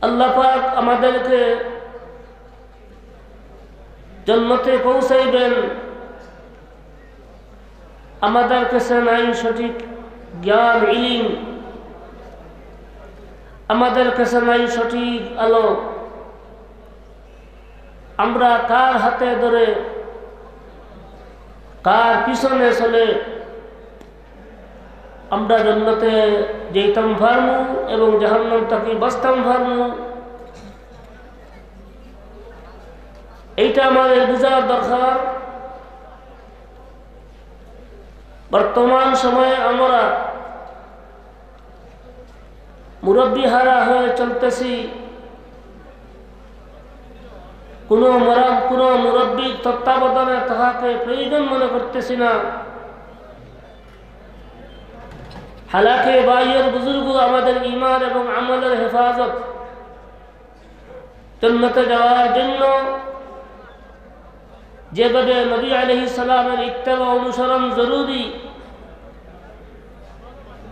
আল্লাহ পাক আমাদেরকে জান্নাতে পৌঁছাইবেন, আমাদের কাছে নাই সঠিক জ্ঞান ইলম, আমাদের কাছে নাই সঠিক আলো। আমরা কার হাতে ধরে কার পিছনে চলে আমরা জান্নাতে যেতাম পারমু এবং জাহান্নাম থেকে বাঁচতাম পারমু, এইটা আমাদের বুঝার দরকার। বর্তমান সময়ে আমরা মুরব্বী হারা হয়ে চলতেছি, কোন মুরব্বীর তত্ত্বাবধানে তাহাকে প্রয়োজন মনে করতেছি না। হালাকে বাইয়ের বুজুর্গ আমাদের ঈমান এবং আমলের হেফাজত, জান্নাতে যাওয়ার জন্য যেভাবে নবী আলাইহিস সালামের ইত্তেবা অনুসরণ জরুরি,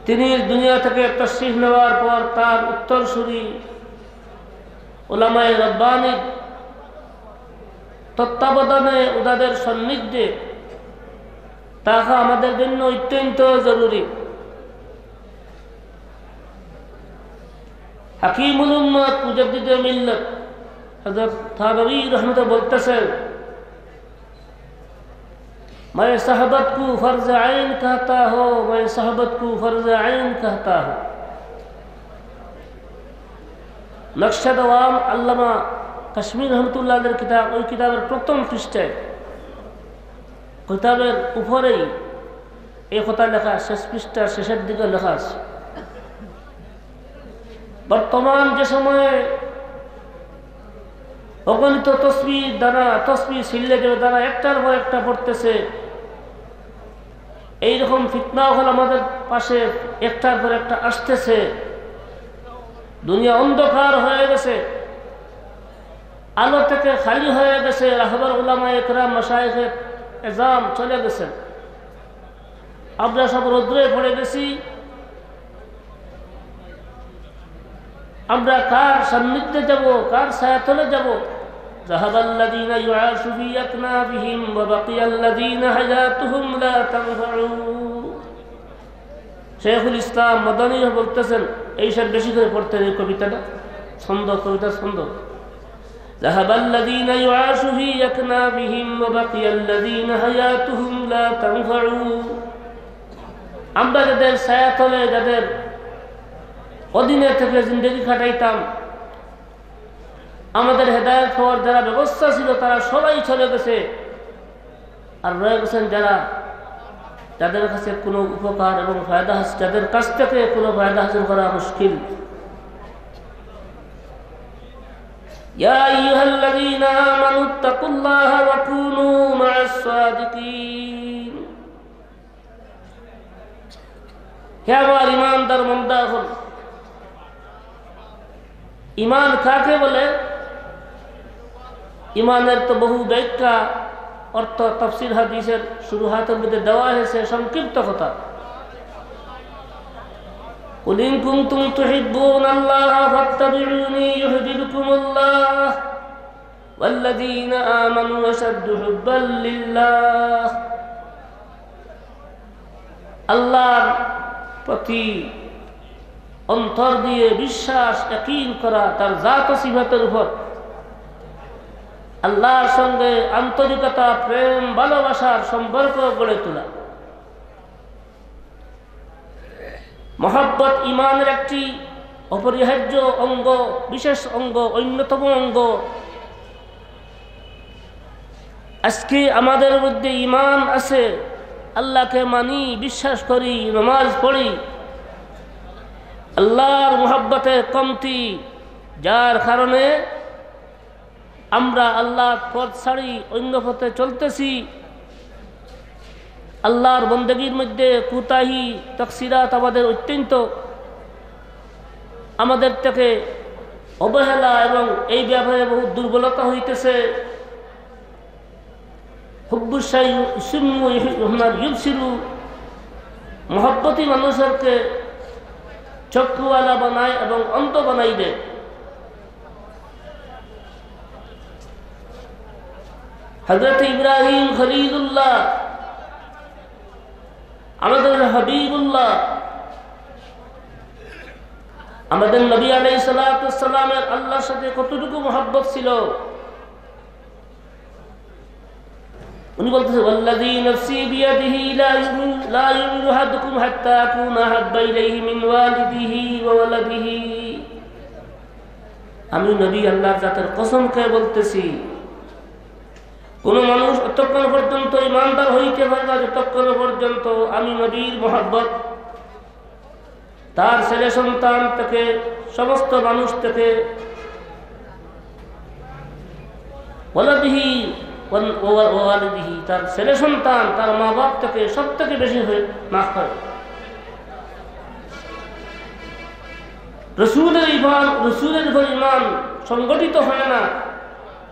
তিনি দুনিয়া থেকে তাশরীফ নেওয়ার পর তার উত্তরসূরি উলামায়ে রাব্বানী তত্ত্বাবধানে ওনাদের সান্নিধ্যে তাহা আমাদের জন্য অত্যন্ত জরুরি। হাকিমুল উম্মত মুজাদ্দিদে মিল্লাত হযরত থানভী রাহমাতুল্লাহ বলতেছেন, मैं सहबत को फर्ज आइन कहता हो, मैं सहबत को फर्ज आइन कहता हूँ। नक्शद अवाम अल्लामा কাশ্মীর রহমতুল্লাহ কিতাব, ওই কিতাবের প্রথম পৃষ্ঠায় কিতাবের উপরেই এই কথা লেখা, শেষ পৃষ্ঠার শেষের দিকে লেখা আছে, বর্তমান যে সময়ে অগণিত তসবিহ দ্বারা তসবিহ ছিল্লে যে দ্বারা একটার পর একটা পড়তেছে, এইরকম ফিতনা হল আমাদের পাশে একটার পর একটা আসতেছে। দুনিয়া অন্ধকার হয়ে গেছে, আলো থেকে খালি হয়ে গেছে। রাহবার উলামায়ে কেরাম মাশায়েখে এজাম চলে গেছেন, আমরা সব রৌদ্রে পড়ে গেছি। আমরা কার সান্নিধ্যে যাব, কার ছায়াতলে যাব? যাহাবাল্লাযীনা ইউআশু ফি আকনাবিহিম ওয়া বাকিয়াল্লাযীনা হায়াতুহুম লা তানফাউ। শেখুল ইসলাম মাদানী বলতেছেন, এইসব বেশি করে পড়তেন এই কবিতাটা, ছন্দ, কবিতা ছন্দ। যাহাবাল্লাযীনা ইউআশু ফি আকনাবিহিম ওয়া বাকিয়াল্লাযীনা হায়াতুহুম লা তানফাউ। আমরা যাদের ছায়াতলে, যাদের অধীনে থেকে জিন্দেগি কাটাইতাম, আমাদের হেদায়েত হওয়ার যারা ব্যবস্থা ছিল তারা সবাই চলে গেছে, আর রয়ে গেছেন যারা, যাদের কাছে কোনো উপকার এবং ফায়দা, যাদের কাছ থেকে কোনো ফায়দা হাসিল করা মুশকিল। ইয়া আইয়ুহাল্লাযীনা আমানুত্তাকুল্লাহা ওয়া কুনু মা'আস সাদিকিন। হে আমার ঈমানদার বান্দাগণ, ঈমান কাকে বলে? ঈমানের তো বহু ব্যাখ্যা, অর্থ তাফসীর হাদিসের শুরুহাতের মধ্যে দেওয়া হয়েছে সংক্ষিপ্ত কথা। কুল ইন কুনতুম তুহিব্বুনাল্লাহা ফাত্তাবিউনি ইউহিব্বুকুমুল্লাহ ওয়াল্লাযীনা আমানু আশাদ্দু হুব্বাল লিল্লাহ। আল্লাহর প্রতি অন্তর দিয়ে বিশ্বাস, ইয়াকিন করা, তার জাত ও সিফাতের উপর আল্লাহর সঙ্গে আন্তরিকতা, প্রেম, ভালোবাসার সম্পর্ক গড়ে তোলা। মহব্বত ঈমানের একটি অপরিহার্য অঙ্গ, বিশেষ অঙ্গ, অন্যতম অঙ্গ। আজকে আমাদের মধ্যে ঈমান আছে, আল্লাহকে মানি, বিশ্বাস করি, নামাজ পড়ি, আল্লাহর মুহাব্বতের কমতি, যার কারণে আমরা আল্লাহর পথ ছাড়ি অন্য পথে চলতেছি। আল্লাহর বন্দেগীর মধ্যে কুতাহি, তাকসিরাত আমাদের অত্যন্ত, আমাদের থেকে অবহেলা এবং এই ব্যাপারে বহু দুর্বলতা হইতেছে। হুব্বুশাই ইউসিমু ইউবসিরু, মহব্বতী মানুষকে চক্ষুওয়ালা বানায় এবং অন্ধ বানাই দেয়। হযরত ইব্রাহিম খলিলুল্লাহ, আমাদের হাবিবুল্লাহ, আমাদের নবী আলাইহিস সালাতু ওয়াস সালামের আল্লাহর সাথে কতটুকু মহব্বত ছিল। উনি বলতেছেন ওয়াল্লাযী নাফসি বিয়াদিহি লা ইউমিনু আহাদুকুম হাত্তা আকুনা আহাব্বা ইলাইহি মিন ওয়ালিদিহি ওয়া ওয়ালাদিহি। আমি নবী আল্লাহর জাতের কসম খেয়ে বলতেছি, কোন মানুষ ততক্ষণ পর্যন্ত ইমানদার হইতে পারে না যতক্ষণ পর্যন্ত আমি নবীর মহব্বত তার ছেলে সন্তান থেকে, সমস্ত মানুষ থেকে, ওয়ালাদিহি ওয়ালিদিহি, তার ছেলে সন্তান, তার মা বাপ থেকে সব থেকে বেশি না হয়। রসুলের উপর ঈমান সংগঠিত হয় না,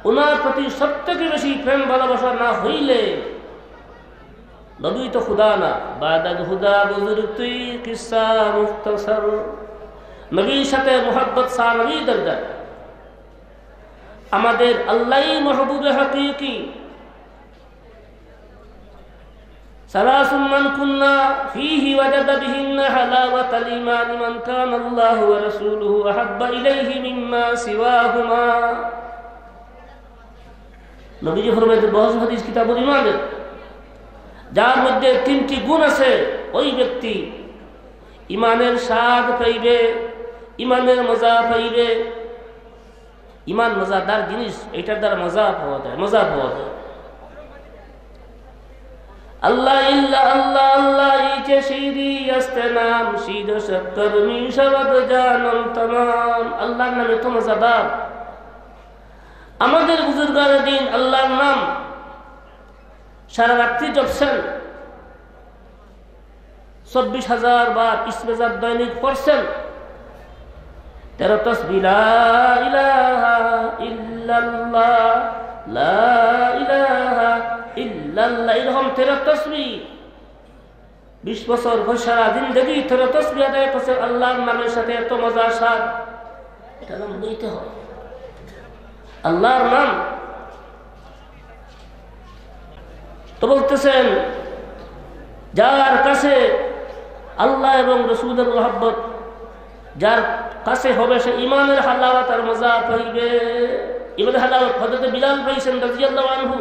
ওনার প্রতি সব থেকে বেশি প্রেম ভালোবাসা না হইলে নবী তো খুদা না। বাদাল হুদা বুজুর্গ তুই কিসসা মুখতাসার, নবীর সাথে মোহাব্বত সানবী দরজা। আমাদের আল্লাহই মাহবুবে হাকিকি। সালাসুম মান কুন্না ফীহি ওয়াজাদা বিহিন্না হালাওয়াতাল ঈমান মান কানা আল্লাহু ওয়া রাসূলুহু আহাব্বা ইলাইহি মিম্মা সিওয়াহুমা। নবীজি ফরমায়েন বহু হাদিস কিতাবুল ঈমানের, যার মধ্যে তিনটি গুণ আছে ওই ব্যক্তি ঈমানের স্বাদ পাইবে, ঈমানের মজা পাইবে। ঈমান মজাদার জিনিস, এটার দ্বারা মজা পাওয়া যায়। আল্লাহ ইল্লা আল্লাহ আল্লাহ ইচে শিরি আস্তে নাম শীদ শক্কর মিশাবদ জানম তমাম। আল্লাহর নামে তো মজাদার। আমাদের বুজুর্গানের দিন আল্লাহর নাম সারা রাত্রি জপছেন, 24,000 বার ইসমেজাত দৈনিক পড়ছেন, 13 তাসবিহ লা ইলাহা ইল্লাল্লাহ লা ইলাহা ইল্লাল্লাহ, এরকম 13 তাসবিহ 20 বছর সারা জিন্দেগি 13 তাসবিহ আদায় করছে। আল্লাহর নামের সাথে এত মজা স্বাদ, এটা নাম নিতে হয় আল্লাহর নাম। তো বলতেছেন যার কাছে আল্লাহ এবং রাসূলের মহব্বত যার কাছে হবে সে ঈমানের হালাওয়াত আর মজা পাইবে। ঈমানের হালাওয়াত হযরত বিলাল পাইছেন রাদিয়াল্লাহু আনহু,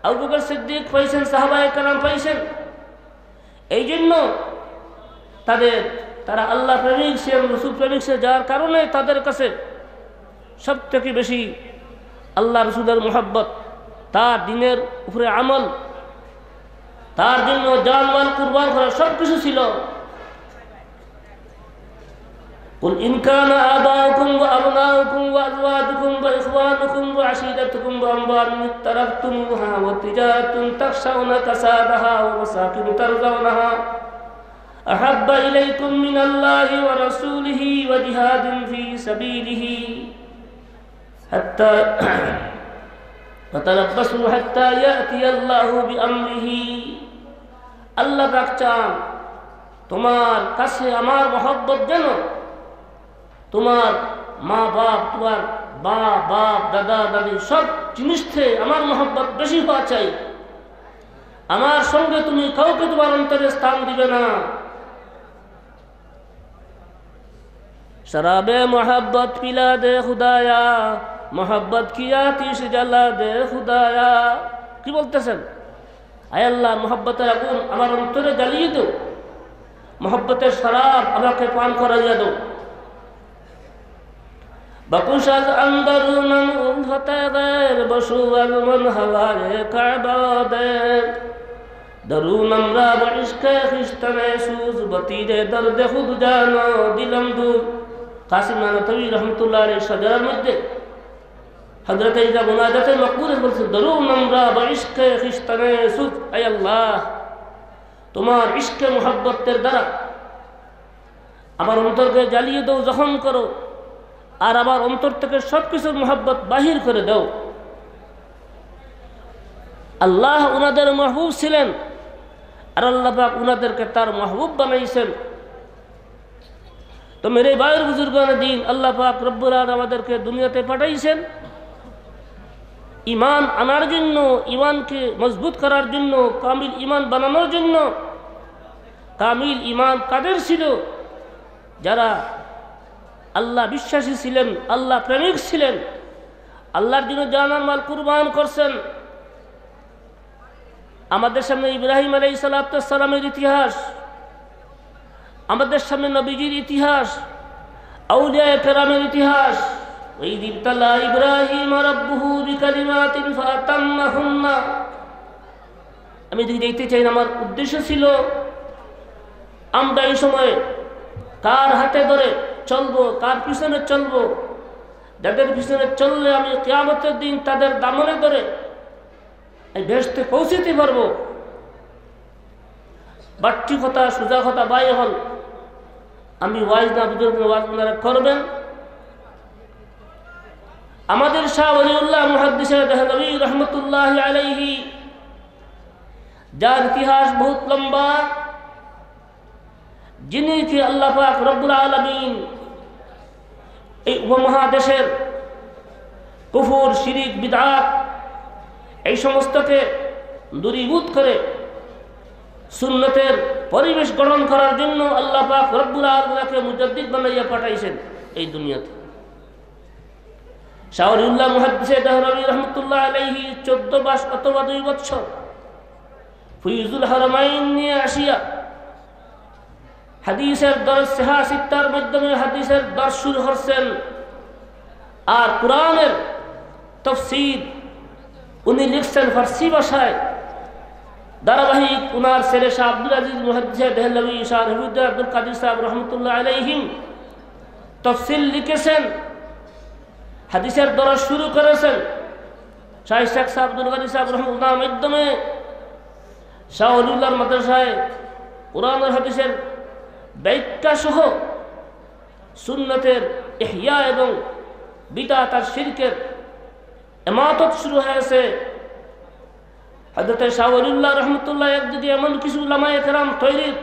আবু বকর সিদ্দিক পাইছেন, সাহাবায়ে কেরাম পাইছেন। এই জন্য তারা আল্লাহ প্রেমিক ছিলেন, রাসূল প্রেমিক ছিলেন, যার কারণে তাদের কাছে সব থেকে বেশি আল্লাহ রাসূলের মহব্বত, তার দ্বীনের উপরে আমল, তার জন্য জান মাল কুরবান করা সব কিছু ছিল। قل إن كان آباؤكم وأبناؤكم وأزواجكم وإخوانكم وعشيرتكم وأموال اقترفتموها وتجارة تخشون كسادها ومساكن ترضونها أحب إليكم من الله ورسوله وجهاد في سبيله حتى فتربصوا حتى يأتي الله بأمره। আল্লাহ পাক চান তোমার কাছে আমার মহব্বত যেন তোমার মা বাপ, তোমার বাপ দাদা দাদি সব জিনিস থেকে আমার মহব্বত বেশি হওয়া চাই। আমার সঙ্গে তুমি কাউকে তোমার অন্তরে স্থান দিবে না। शराबे मोहब्बत पिला दे खुदाया, मोहब्बत की आतिश जला दे खुदाया। কি বলতেছেন? আয় আল্লাহ, মোহব্বতের আগুন আমার অন্তরে জ্বালিয়ে দাও, মোহব্বতের শরাব আমাকে পান করাইয়া দাও। বকুশ আজ আন্দর মন উলফতে গের বসুয়াল মন হাওয়ায়ে কাবা দের درون امرا و عشق خشتن سوز بطیر درد خود جانا دلم دور। কাসিম নানতবী রহমতুল্লাহ আলাইহি সাজার মধ্যে হযরত ইজা মুনাজাতে মাকবুল বলছে দরুন আমরা বা ইশকে খিস্তানে সুজ। আয় আল্লাহ, তোমার ইশকে মুহাব্বতের দ্বারা আমার অন্তরকে জ্বালিয়ে দাও, জখম করো, আর আমার অন্তর থেকে সবকিছুর মুহাব্বত বাহির করে দাও। আল্লাহ উনাদের মাহবুব ছিলেন, আর আল্লাহ পাক উনাদেরকে তার মাহবুব বানাইছেন। তো মেরে ভাইয়ের বুজুর্গানে দিন, আল্লাহ পাক রব্বুল আলামিন আমাদেরকে দুনিয়াতে পাঠাইছেন ইমান আনার জন্য, ইমানকে মজবুত করার জন্য, কামিল ইমান বানানোর জন্য। কামিল ইমান কাদের ছিল? যারা আল্লাহ বিশ্বাসী ছিলেন, আল্লাহ প্রেমিক ছিলেন, আল্লাহর জন্য জানার মাল কুরবান করছেন। আমাদের সামনে ইব্রাহিম আলাইহিস সালামের ইতিহাস, আমাদের সামনে নবীজির ইতিহাস, আউলিয়া কেরামের ইতিহাস। وَإِذِ ابْتَلَى إِبْرَاهِيمَ رَبُّهُ بِكَلِمَاتٍ فَأَتَمَّهُنَّ। আমি দেখতে চাই, আমার উদ্দেশ্য ছিল আমরা এই সময় কার হাতে ধরে চলবো, কার পিছনে চলবো, যাদের পিছনে চললে আমি কিয়ামতের দিন তাদের দামনে ধরে এই বেহেশতে পৌঁছতে পারবো। বাট্টি কথা, সোজা কথা বাই হল। আমি ওয়াইজ না বুজুর্গ ওয়াজ আপনারা করবেন। আমাদের শাহ ওলিউল্লাহ মুহাদ্দিস দেহলভী রহমতুল্লাহ আলাইহি, যার ইতিহাস বহুত লম্বা, যিনি কি আল্লাহ পাক রব্বুল আলামিন এই উপমহাদেশের কুফর, শিরিক, বিদআত এই সমস্তকে দূরীভূত করে সুন্নতের পরিবেশ গঠন করার জন্য আল্লাহ পাক রব্বুল আলামিনকে মুজাদ্দিদ বানাইয়া পাঠাইছেন এই দুনিয়াতে। শাহ ওলিউল্লাহ মুহাদ্দিস দেহলভী রহমতুল্লাহ আলাইহি 14 মাস অথবা 2 বছর ফয়জুল হারামাইন নিয়ে আসিয়া হাদিসের দর্শ, সিহা সিত্তার মাধ্যমে হাদিসের দর্শ শুরু করছেন। আর কুরআনের তাফসীর উনি লিখছেন ফার্সি ভাষায়। ধারাবাহিক উনার ছেলে শাহ আব্দুল আজিজ মুহাদ্দিস দেহলভী, শাহ রফিউদ্দিন আব্দুল কাদির সাহেব রহমতুল্লাহ আলাইহিম তাফসীর লিখেছেন, হাদিসের দর্শ শুরু করেছেন। শাহ শেখ সাহেব আব্দুল কাদির সাহেব রহমতুল্লাহর মাধ্যমে শাহ ওলিউল্লাহর মাদ্রাসায় কুরআনের হাদিসের ব্যাখ্যা সহ সুন্নতের ইহয়া এবং বিদআত আর শিরকের ইমাতত শুরু হয়েছে। হযরত শাহ ওলিউল্লাহ রহমতুল্লাহ একদিকে এমন কিছু উলামায়ে কেরাম তৈরির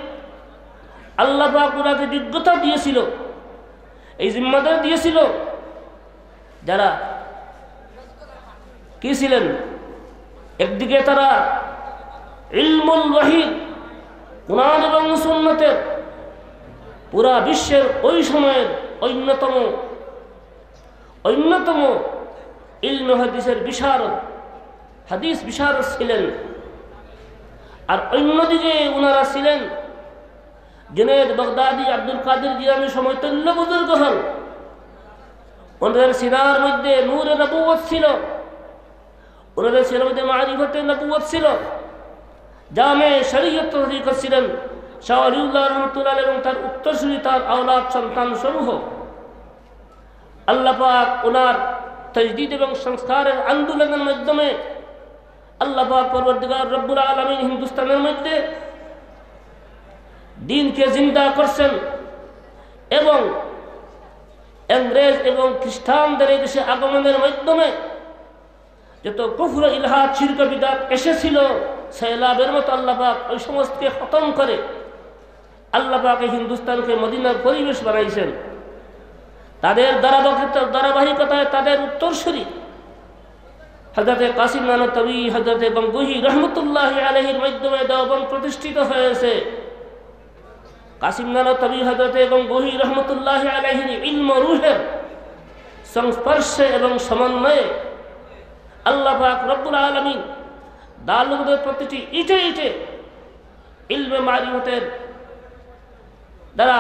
আল্লাহ পাক ওনাকে যোগ্যতা দিয়েছিল, এই জিম্মাদারি দিয়েছিল, যারা কি ছিলেন, একদিকে তারা ইলমুল ওয়াহিদ, কুরআন এবং সুন্নতের পুরা বিশ্বের ওই সময়ের অন্যতম ইলম হাদিসের বিশারদ, হাদিস বিশারদ ছিলেন। আর অন্যদিকে উনারা ছিলেন জুনায়েদ বাগদাদি, আব্দুল কাদের জিলানী সমতুল্য বুজুর্গ হন। ওনাদের সিনার মধ্যে নূরে নবুয়ত ছিল, ওনাদের সিনার মধ্যে মারিফতে নবুয়ত ছিল, জামে শরীয়ত তহরিক ছিলেন শাহ ওলিউল্লাহ রহমতুল্লাহ এবং তার উত্তরসূরি, তার আওলাদ সন্তান সমূহ। আল্লাহ পাক ওনার তাজদীদ এবং সংস্কারের আন্দোলনের মাধ্যমে আল্লাহ পাক পরবর্তীকার রব্বুল আলামিন হিন্দুস্তানের মধ্যে দ্বীনকে জিন্দা করছেন এবং ইংরেজ এবং খ্রিস্টানদের এই দেশে আগমনের মাধ্যমে যত কুফর, ইলহাদ, শিরক, বিদআত এসেছিল সৈলাবের মতো আল্লাহ পাক ওই সমস্তকে খতম করে আল্লাহ পাক হিন্দুস্তানকে মদিনার পরিবেশ বানাইছেন। তাদের ধারাবাহিকতায় তাদের উত্তরসূরি হযরত কাসিম নানতবী, হযরত গঙ্গুহি রহমতুল্লাহ আলাইহির মাধ্যমে দেওবন্দ প্রতিষ্ঠিত হয়েছে। কাসিম নানতবী, হযরত গঙ্গুহি রহমতুল্লাহ আলাইহির ইলম রূহের সংস্পর্শে এবং সমন্বয়ে আল্লাহ পাক রব্বুল আলামিন দারুলের প্রতিটি ইটে ইটে ইলমে মারিফতের দ্বারা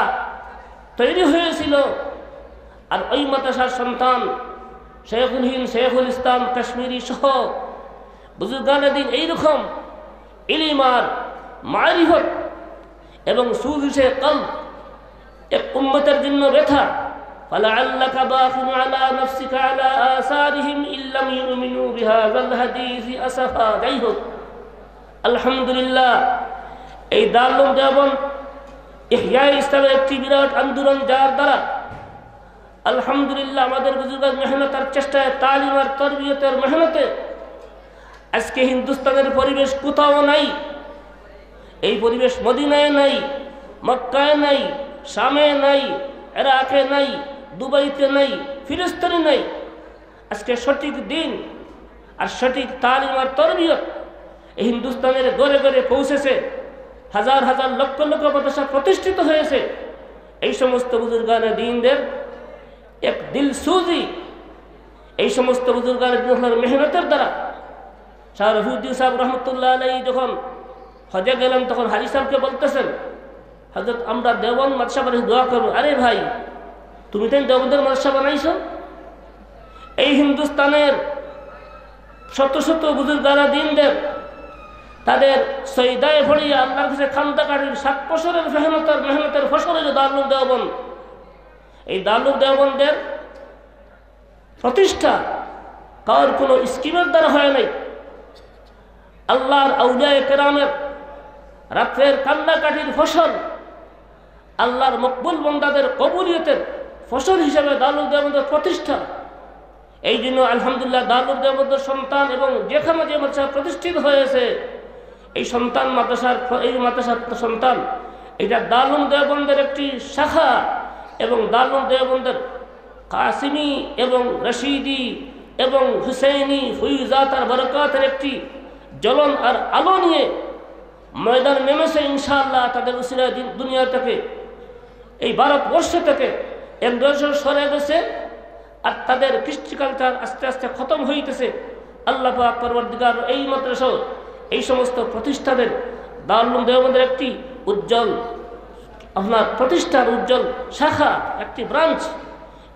তৈরি হয়েছিল। আর ওই মাদ্রাসার সন্তান শেখুল হিন্দ, শেখুল ইসলাম কাশ্মীরি সহ বুজুর্গানে দিন এইরকম ইলম আর মারিফত এবং সুজুশে কলব এক উম্মতের জন্য ব্যথা। فلعلك باخع على نفسك على آثارهم إن لم يؤمنوا بهذا الحديث أسفا। যাই হোক, আলহামদুলিল্লাহ এই দারুল দেওবন্দ ইহয়া ইসলামের একটি বিরাট আন্দোলন, যার দ্বারা আলহামদুলিল্লাহ আমাদের বুজুর্গের মেহনত আর চেষ্টায়, তালিম আর তরবিয়তের মেহনতে আজকে হিন্দুস্তানের পরিবেশ কোথাও নাই। এই পরিবেশ মদিনায় নাই, মক্কায় নাই, শামে নাই, ইরাকে নাই, দুবাইতে নাই, ফিলিস্তিনে নাই। আজকে সঠিক দিন আর সঠিক তালিম আর তরবিয়ত এই হিন্দুস্তানের গড়ে গড়ে পৌঁছেছে, হাজার হাজার লক্ষ লক্ষ মাদ্রাসা প্রতিষ্ঠিত হয়েছে। এই সমস্ত বুজুর্গানে দ্বীনদের এক দিলসুজি, এই সমস্ত বুজুর্গানে দ্বীনের মেহনতের দ্বারা। শাহ রফিউদ্দিন সাহেব রহমতুল্লাহ আলাইহি যখন হজে গেলেন তখন হাজি সাহেবকে বলতেছেন, হযরত আমরা দেওবন্দ মাদ্রাসা বানিয়ে দোয়া করবো। আরে ভাই, তুমি তাই দেওবন্দের মাদ্রাসা বানাইছো? এই হিন্দুস্তানের শত শত বুজুর্গানা দ্বীনদের তাদের সইদায় ভরিয়ে আল্লাহর কাছে খান্দাকাঠির 7 বছরের মেহনতের ফসল হলো দারুল দেওবন্দ। এই দারুল দেওবন্দের প্রতিষ্ঠা কার কোনো স্কিমের দ্বারা হয় নাই, আল্লাহর আউলিয়ায়ে কেরামের রাত্রের কান্নাকাঠির ফসল, আল্লাহর মকবুল বান্দাদের কবুলিয়তের ফসল হিসেবে দারুল দেওবন্দের প্রতিষ্ঠা। এই জন্য আলহামদুলিল্লাহ দারুল দেওবন্দের সন্তান এবং যেখানে যে মাদ্রাসা প্রতিষ্ঠিত হয়েছে এই সন্তান মাদ্রাসার সন্তান, এটা দারুল দেওবন্দের একটি শাখা এবং দারুল দেওবন্দের কাসিমি এবং রশিদি এবং হুসেইনি ফুইজাত আর বরকাতের একটি জ্বলন আর আলো নিয়ে ময়দান নেমেছে ইনশাআল্লাহ। তাদের উসিলায় দুনিয়া থেকে, এই ভারতবর্ষ থেকে এন্দ্রসর সরে গেছে আর তাদের কৃষ্টি কালচার আস্তে আস্তে খতম হইতেছে। আল্লাহ পাক পরবর্তীকার এই মাদ্রাসা এই সমস্ত প্রতিষ্ঠানের দারুল দেওবন্দের একটি উজ্জ্বল আপনার প্রতিষ্ঠার উজ্জ্বল শাখা, একটি ব্রাঞ্চ।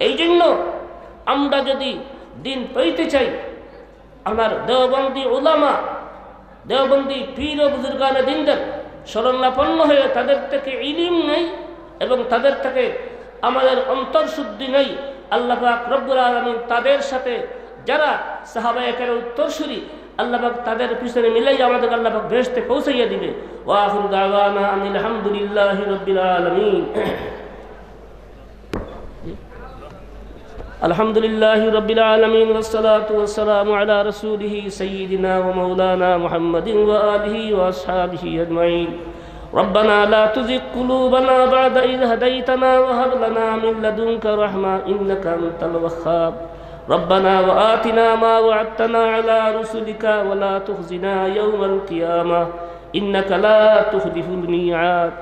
এই জন্য আমরা যদি দিন পেতে চাই, আপনার দেওবন্দি উলামা, দেওবন্দি পীর ও বুজুর্গানে দ্বীনদের শরণাপন্ন হয়ে তাদের থেকে ইলম নেই এবং তাদের থেকে আমাদের অন্তর্শুদ্ধি নেই। আল্লাহ পাক রব্বুল আলামিন তাদের সাথে যারা সাহাবায়ে কেরামের উত্তরসূরি, আল্লাহ পাক তাদের পিছনে মিলাই আমাদের আল্লাহ পাক বেহেশতে পৌঁছাইয়া দিবে। ওয়া আখিরু দাওয়ানা আনিল হামদুলিল্লাহি রাব্বিল আলামিন। আলহামদুলিল্লাহি রাব্বিল আলামিন ওয়াসসালাতু ওয়াসসালামু আলা রাসূলিহি সাইয়্যিদিনা ওয়া মাওলানা মুহাম্মাদিন ওয়া আলিহি ওয়া আসহাবিহি আজমাইন। ربنا لا تزغ قلوبنا بعد إذ هديتنا وهب لنا من لدنك رحمة إنك أنت الوهاب. ربنا وآتنا ما وعدتنا على رسلك ولا تخزنا يوم القيامة إنك لا تخلف الميعاد.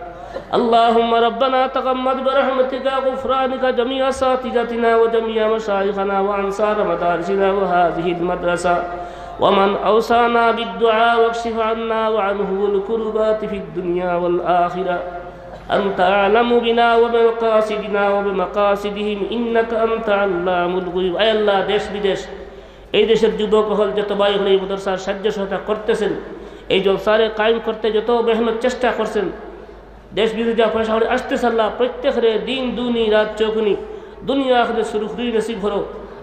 اللهم ربنا تغمد برحمتك غفرانك جميع أساتذتنا وجميع مشايخنا وأنصار مدارسنا وهذه المدرسة ومن أوصانا بالدعاء واكشف عنا وعنه الكربات في الدنيا والآخرة. أنت أعلم بنا وبمقاصدنا وبمقاصدهم إنك أنت علام الغيوب. أي الله দেশ বিদেশ এই দেশের যুবক হল যত ভাই হল এই মাদ্রাসার সাহায্য সহায়তা করতেছেন, এই জলসারে কায়েম করতে যত মেহনত চেষ্টা করছেন, দেশ বিদেশ যা পয়সা হলে আসতেছে, আল্লাহ প্রত্যেকের দিন দুনি রাত চৌকুনি দুনিয়া আখিরাত সুরুখুরি নসিব করো।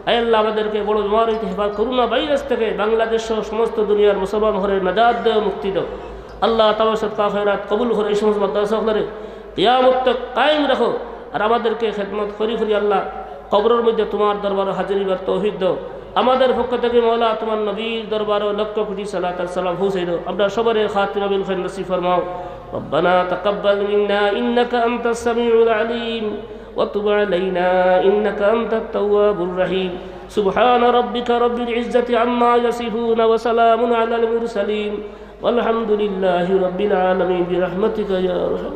আয় আল্লাহ আমাদেরকে বড় বিমার হইতে হেফাজত করুন, ভাইরাস থেকে বাংলাদেশ সহ সমস্ত দুনিয়ার মুসলমান হরে নাজাত দেও, মুক্তি দাও। আল্লাহ তাআলা সদকা খয়রাত কবুল করে এই সমস্ত মাদ্রাসাগুলোরে কিয়ামত তক কায়েম রাখো। আর আমাদেরকে খেদমত করি আল্লাহ কবরের মধ্যে তোমার দরবারে হাজিরিবার তৌফিক দাও। আমাদের পক্ষ থেকে মওলা তোমার নবীর দরবারে লক্ষ কোটি সালাত আর সালাম পৌঁছে দাও। আমরা সবারে খাতিমা বিল খাইর নসিব ফরমাও। ربنا تقبل منا إنك أنت السميع العليم وتب علينا إنك أنت التواب الرحيم. سبحان ربك رب العزة عما يصفون وسلام على المرسلين والحمد لله رب العالمين برحمتك يا أرحم